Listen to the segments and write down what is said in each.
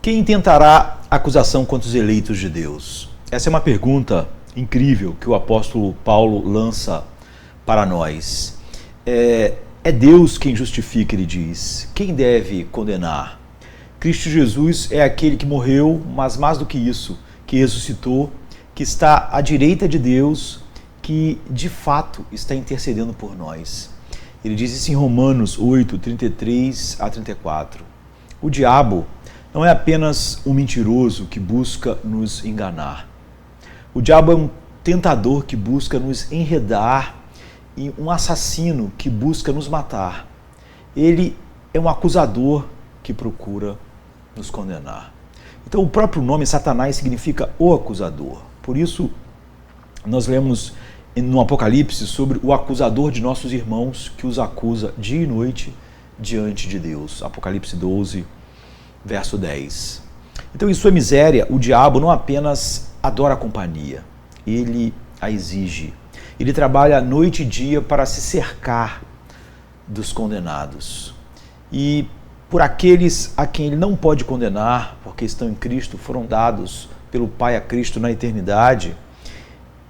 Quem intentará acusação contra os eleitos de Deus? Essa é uma pergunta incrível que o apóstolo Paulo lança para nós. É Deus quem justifica, ele diz. Quem deve condenar? Cristo Jesus é aquele que morreu, mas mais do que isso, que ressuscitou, que está à direita de Deus, que de fato está intercedendo por nós. Ele diz isso em Romanos 8, 33 a 34. O diabo não é apenas um mentiroso que busca nos enganar. O diabo é um tentador que busca nos enredar e um assassino que busca nos matar. Ele é um acusador que procura nos condenar. Então o próprio nome Satanás significa o acusador. Por isso nós lemos no Apocalipse sobre o acusador de nossos irmãos que os acusa dia e noite diante de Deus. Apocalipse 12, verso 10. Então, em sua miséria, o diabo não apenas adora a companhia, ele a exige. Ele trabalha noite e dia para se cercar dos condenados. E por aqueles a quem ele não pode condenar, porque estão em Cristo, foram dados pelo Pai a Cristo na eternidade,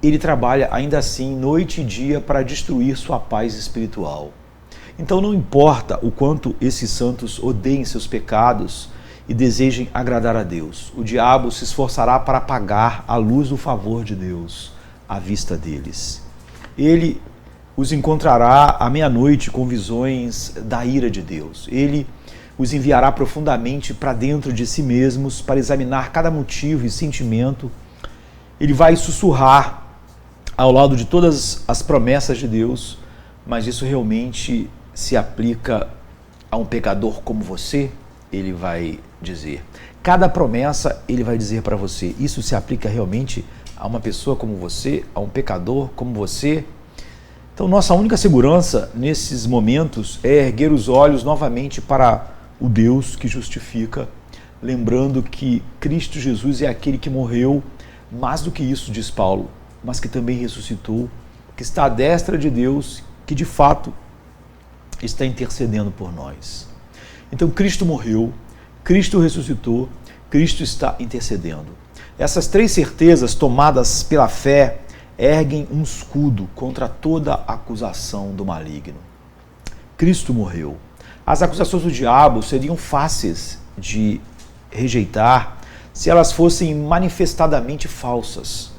ele trabalha ainda assim noite e dia para destruir sua paz espiritual. Então não importa o quanto esses santos odeiem seus pecados e desejem agradar a Deus, o diabo se esforçará para apagar a luz do favor de Deus à vista deles. Ele os encontrará à meia-noite com visões da ira de Deus. Ele os enviará profundamente para dentro de si mesmos para examinar cada motivo e sentimento. Ele vai sussurrar ao lado de todas as promessas de Deus, mas isso realmente se aplica a um pecador como você? Ele vai dizer. Cada promessa ele vai dizer para você. Isso se aplica realmente a uma pessoa como você, a um pecador como você? Então nossa única segurança nesses momentos é erguer os olhos novamente para o Deus que justifica, lembrando que Cristo Jesus é aquele que morreu, mais do que isso, diz Paulo, mas que também ressuscitou, que está à destra de Deus, que de fato está intercedendo por nós. Então Cristo morreu, Cristo ressuscitou, Cristo está intercedendo. Essas três certezas tomadas pela fé erguem um escudo contra toda acusação do maligno. Cristo morreu. As acusações do diabo seriam fáceis de rejeitar se elas fossem manifestadamente falsas.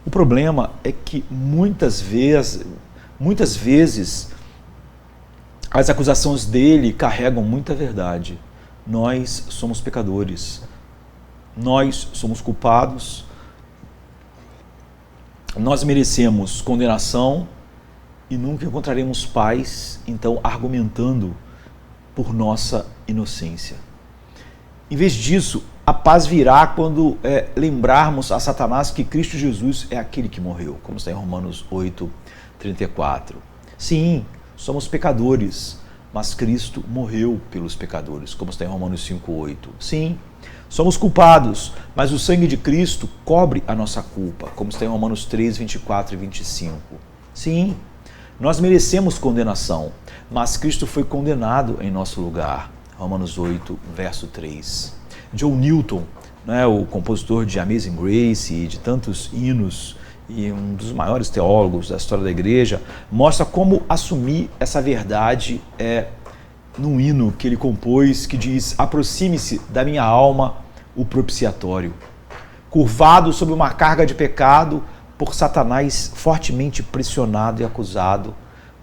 O problema é que muitas vezes as acusações dele carregam muita verdade. Nós somos pecadores, nós somos culpados, nós merecemos condenação e nunca encontraremos paz, então, argumentando por nossa inocência. Em vez disso, a paz virá quando lembrarmos a Satanás que Cristo Jesus é aquele que morreu, como está em Romanos 8, 34. Sim, somos pecadores, mas Cristo morreu pelos pecadores, como está em Romanos 5, 8. Sim, somos culpados, mas o sangue de Cristo cobre a nossa culpa, como está em Romanos 3, 24 e 25. Sim, nós merecemos condenação, mas Cristo foi condenado em nosso lugar. Romanos 8, verso 3. John Newton, o compositor de Amazing Grace e de tantos hinos, e um dos maiores teólogos da história da igreja, mostra como assumir essa verdade num hino que ele compôs, que diz: aproxime-se da minha alma o propiciatório, curvado sob uma carga de pecado, por Satanás fortemente pressionado e acusado,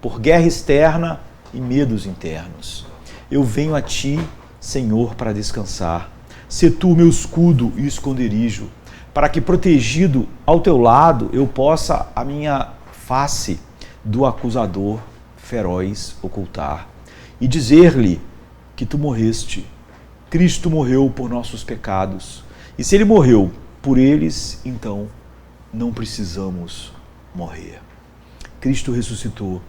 por guerra externa e medos internos. Eu venho a ti, Senhor, para descansar. Sê tu o meu escudo e esconderijo, para que, protegido ao teu lado, eu possa a minha face do acusador feroz ocultar e dizer-lhe que tu morreste. Cristo morreu por nossos pecados, e se ele morreu por eles, então não precisamos morrer. Cristo ressuscitou.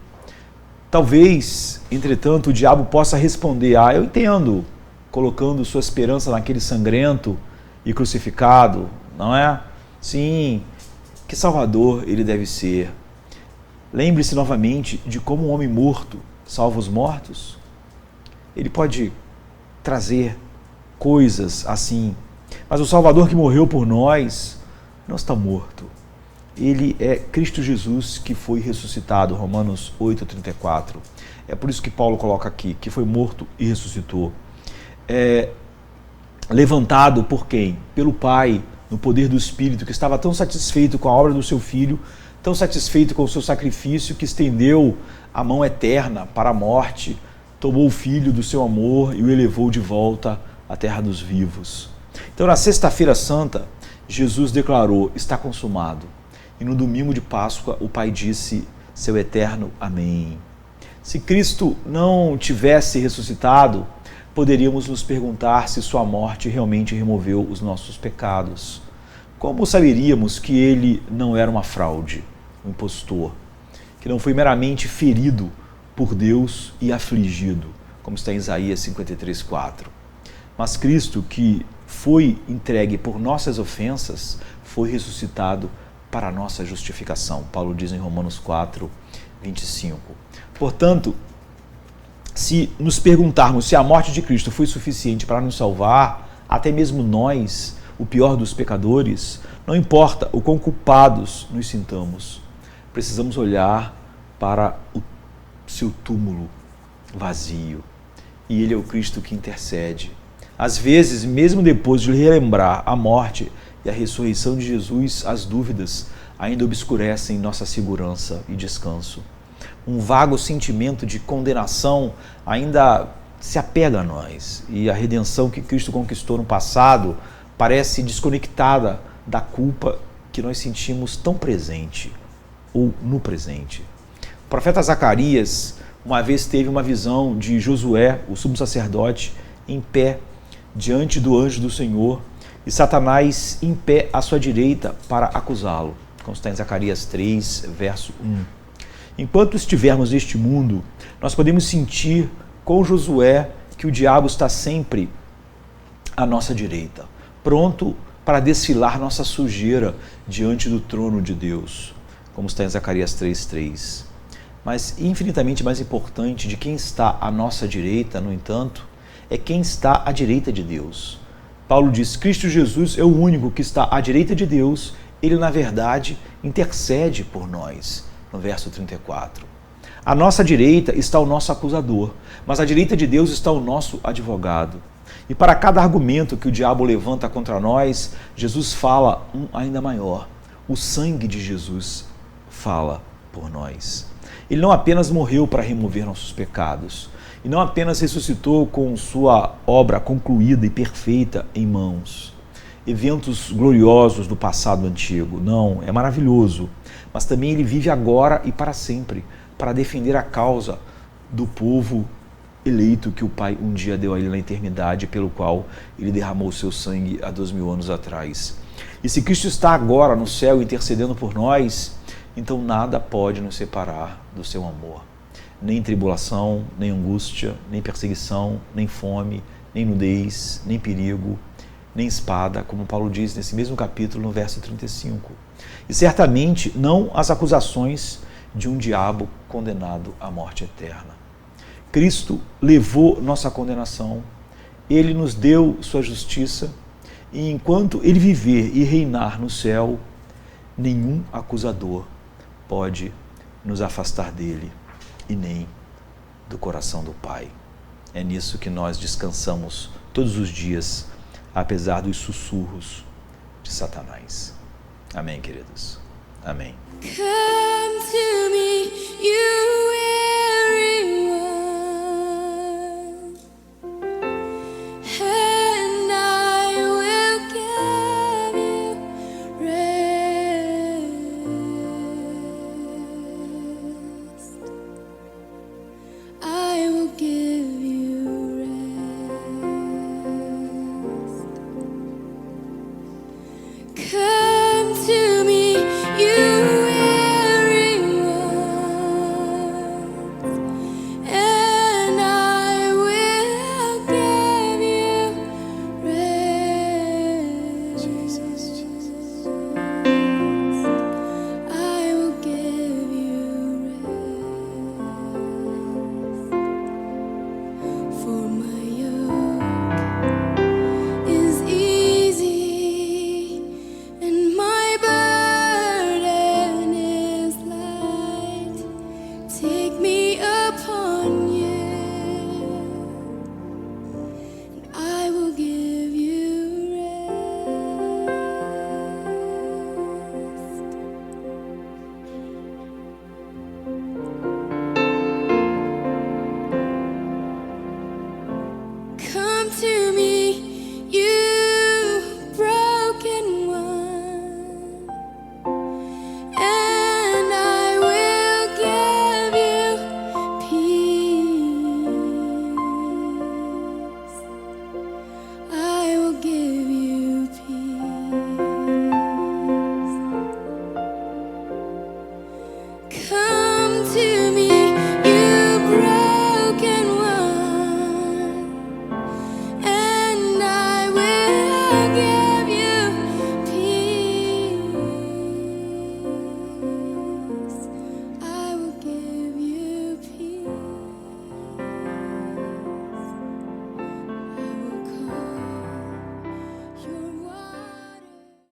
Talvez, entretanto, o diabo possa responder: eu entendo, colocando sua esperança naquele sangrento e crucificado, não é? Sim, que salvador ele deve ser. Lembre-se novamente de como um homem morto salva os mortos. Ele pode trazer coisas assim. Mas o Salvador que morreu por nós não está morto. Ele é Cristo Jesus que foi ressuscitado, Romanos 8,34. É por isso que Paulo coloca aqui, que foi morto e ressuscitou. Levantado por quem? Pelo Pai, no poder do Espírito, que estava tão satisfeito com a obra do seu Filho, tão satisfeito com o seu sacrifício, que estendeu a mão eterna para a morte, tomou o Filho do seu amor e o elevou de volta à terra dos vivos. Então, na Sexta-feira Santa, Jesus declarou, está consumado. E no domingo de Páscoa, o Pai disse, seu eterno amém. Se Cristo não tivesse ressuscitado, poderíamos nos perguntar se sua morte realmente removeu os nossos pecados. Como saberíamos que ele não era uma fraude, um impostor, que não foi meramente ferido por Deus e afligido, como está em Isaías 53:4. Mas Cristo, que foi entregue por nossas ofensas, foi ressuscitado para a nossa justificação. Paulo diz em Romanos 4:25. Portanto, se nos perguntarmos se a morte de Cristo foi suficiente para nos salvar, até mesmo nós, o pior dos pecadores, não importa o quão culpados nos sintamos, precisamos olhar para o seu túmulo vazio. E ele é o Cristo que intercede. Às vezes, mesmo depois de relembrar a morte e a ressurreição de Jesus, as dúvidas ainda obscurecem nossa segurança e descanso. Um vago sentimento de condenação ainda se apega a nós, e a redenção que Cristo conquistou no passado parece desconectada da culpa que nós sentimos tão presente, ou no presente. O profeta Zacarias uma vez teve uma visão de Josué, o sumo sacerdote, em pé diante do anjo do Senhor, e Satanás em pé à sua direita para acusá-lo, como está em Zacarias 3, verso 1. Enquanto estivermos neste mundo, nós podemos sentir com Josué que o diabo está sempre à nossa direita, pronto para desfilar nossa sujeira diante do trono de Deus, como está em Zacarias 3:3. Mas infinitamente mais importante de quem está à nossa direita, no entanto, é quem está à direita de Deus. Paulo diz, Cristo Jesus é o único que está à direita de Deus, ele na verdade intercede por nós, no verso 34. À nossa direita está o nosso acusador, mas à direita de Deus está o nosso advogado. E para cada argumento que o diabo levanta contra nós, Jesus fala um ainda maior. O sangue de Jesus fala por nós. Ele não apenas morreu para remover nossos pecados, e não apenas ressuscitou com sua obra concluída e perfeita em mãos, eventos gloriosos do passado antigo. Não, é maravilhoso. Mas também ele vive agora e para sempre, para defender a causa do povo eleito que o Pai um dia deu a ele na eternidade, pelo qual ele derramou seu sangue há 2000 anos atrás. E se Cristo está agora no céu intercedendo por nós, então nada pode nos separar do seu amor. Nem tribulação, nem angústia, nem perseguição, nem fome, nem nudez, nem perigo, nem espada, como Paulo diz nesse mesmo capítulo, no verso 35. E certamente não as acusações de um diabo condenado à morte eterna. Cristo levou nossa condenação, ele nos deu sua justiça, e enquanto ele viver e reinar no céu, nenhum acusador pode nos afastar dele e nem do coração do Pai. É nisso que nós descansamos todos os dias, apesar dos sussurros de Satanás. Amém, queridos? Amém. Come to me, you